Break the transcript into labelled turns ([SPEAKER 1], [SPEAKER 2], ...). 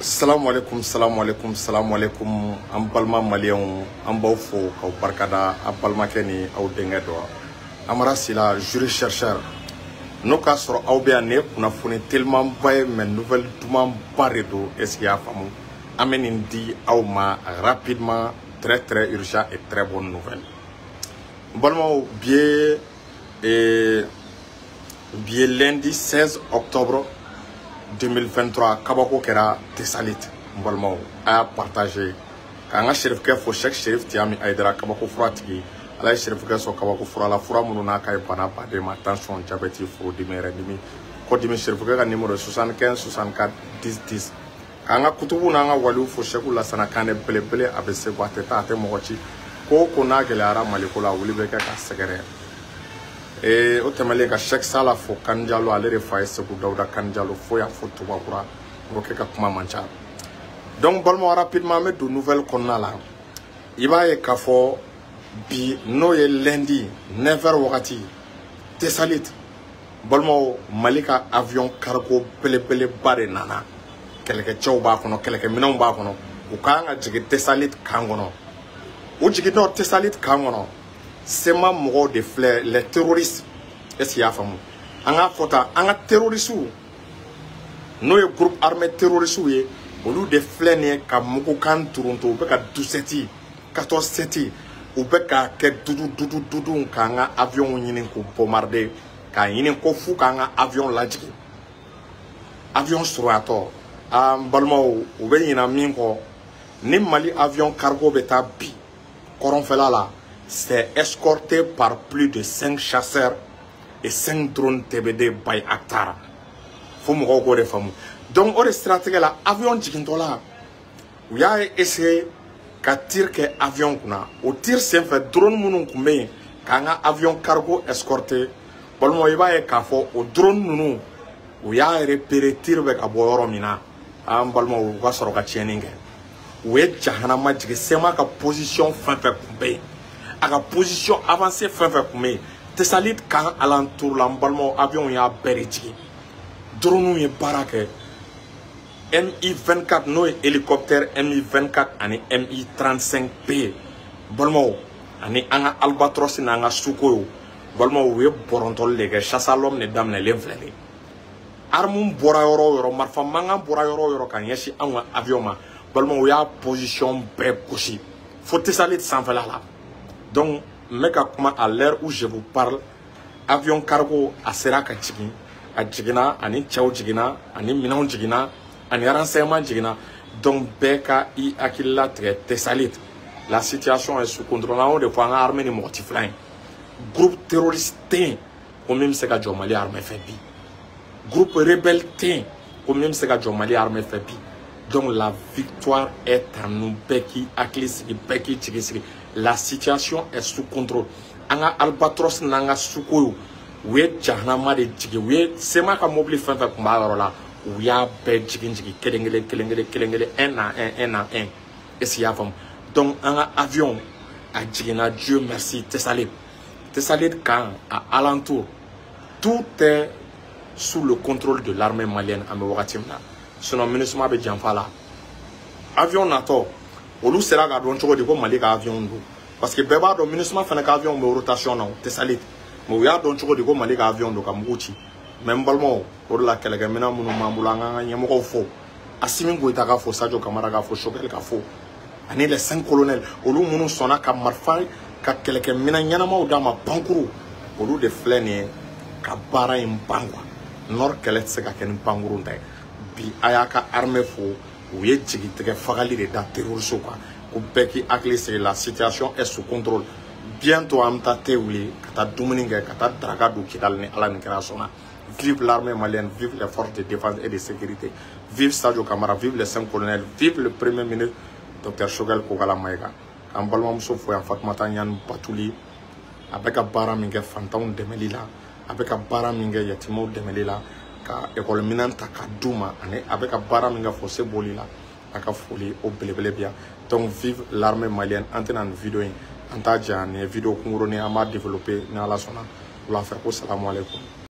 [SPEAKER 1] Salam alaikum, salam alaikum, salam alaikum. An balma malien, an baw fo kaw barkada, an balma keni aw dengɛ dɔ. Amara sila jury chercheur. No ka sɔrɔ aw bɛ yan ne kunnafoni tellement ba ye mais nouvelle duman ba de don. Est-ce qu'il y a faamu? An bɛ nin di aw ma rapidement, très très urgent et très bonne nouvelle. Balimaw bi ye lundi 16 octobre 2023 kabako kɛra Tesalit balimaw a y'a partagé k'an ka shérifkɛ fo Cheikh Chérif Tiyami Aidara kabako fura tigi ala ye shérifkɛ sɔn kabako fura la fura minnu n'a ka ye bana baden ma tension diabète furudimi yɛrɛdimi kɔdimi shérifkɛ ka numéro 75 64 10 10 k'an ka kutubu n'an ka waliw fo Cheikh Lasana Kane belebele a bɛ Segu a tɛ taa a tɛ mɔgɔ ci ko ko n'a gɛlɛyara Maliko la wuli bɛ kɛ ka sɛgɛrɛ o tɛmɛlen ka Cheikh Sala fo Kanjalo ale de fa ye Segu Dawuda Kanjalo fo y'a fo Tubakura o kɛ ka kuma man ca donc balimaw rapidement an bɛ don nouvelle kɔnɔna la i b'a ye k'a fɔ bi n'o ye lundi 9h wagati Tesalit balimaw Mali ka avion cargo belebeleba de nana kɛlɛkɛcɛw b'a kɔnɔ kɛlɛkɛminɛnw b'a kɔnɔ u kan ka jigin Tesalit kan kɔnɔ u jigintɔ Tesalit kan kɔnɔ sema mɔgɔw de filɛ les terroristes est-ce qu'il y a faamu an ka fɔ tan an ka terroristes n'o ye groupe armé terroristes ye olu de filɛ nin ye ka mugukan turuntu u bɛ ka 17 14 u bɛ ka kɛ dudu k'an ka avion ɲini k'u bombarder k'a ɲini ko fu k'an ka avion lajigin avion surunyatɔ an balimaw u bɛ ɲina min kɔ ni Mali avion cargo bɛ taa bi kɔrɔnfɛla la c'est escorté par plus de 5 chasseurs et 5 drones TBD by Aktara. Faut me regarder famu. Donc, on est stratégique là, avion jigintola. Où y a essayé qu'à tir que avion kuna. Au tir c'est fait drone mounou koumé. Quand avion cargo escorté. Bon moi y va y kafo au drone mounou. Où y a repéré tir avec aboyoro mina. Am balmo ou va soroka tieninge. Où est jahanama jige sema ka position fin fait koumé. À la position avancée fin koumé. Tesalit kan alentour la balmo avion ya beriti. Drone ye barake. Mi-24 no hélicoptère Mi-24 ani Mi-35P. Balmo ani anga albatros na anga suko. Balmo we borontol lege chasse à l'homme ne damne l'enflé. Armum bora yoro marfa manga bora yoro kan yeshi anga avion ma. Balmo ya position be koshi. Faut Tesalit sans là. Donc, à l'heure où je vous parle, avion cargo a sera kachigi, a jigina, ani tchao jigina, ani minon jigina, ani renseignement jigina. Donc, beka i akilla Tesalit. La situation est sous contrôle. On de fois en armée ni mortiflin. Groupe terroriste, comme même c'est que Mali armée fait bi. Groupe rebelle, comme même c'est que Mali armée fait bi. Donc, la victoire est à nous, beki aklis, beki chigisi. La situation est sous contrôle. Anga albatros nanga sukoyo. We jahanama de jigi. We sema ka mobile fin fait kumba la. We a be jigi kelengele un à un. Et s'il y a femme. Donc anga avion a jigina Dieu merci Tesalit. Tesalit quand à alentour tout est sous le contrôle de l'armée malienne à Mewatimna. Sinon ministre be janfala. Avion nato. Olu sera ga don chogo de ko Mali ka avion do parce que beba do ministre fa na ka avion me rotation na Tesalit mo ya don chogo de ko Mali ka avion do ka muguchi même balmo pour la kelega mina munu mambulanga nyamo ko fo asimi go ita ka fo Sadio Camara ka fo Choguel ka fo ani les 5 colonels olu munu sona ka marfa ka kelega mina nyana ma o ma pankuru olu de flene ka bara im bangwa nor kelet se ka ken panguru ndai bi ayaka armée fo où il y a fagali de terroristes quoi. Au Beki Akli, la situation est sous contrôle. Bientôt, Amta Teouli, Kata Dominingue, Kata Dragado, Kidalne, Alan Krasona. Vive l'armée malienne, vive les forces de défense et de sécurité. Vive Sadio Camara, vive les 5 colonels, vive le premier ministre, Dr. Choguel Kogala Maïga. En Balmam Sofou, en Fatmata Nyan Batouli, avec un bara mingue Fantaun de Melila, avec un bara mingue Yatimo de Melila. Ka école minanta ka duma ane avec a bara minga fossé bolila aka foli o belebelebia donc vive l'armée malienne antenne vidéo anta jani vidéo kunguro ni ama développer na la sona la faire ko salam alaikum.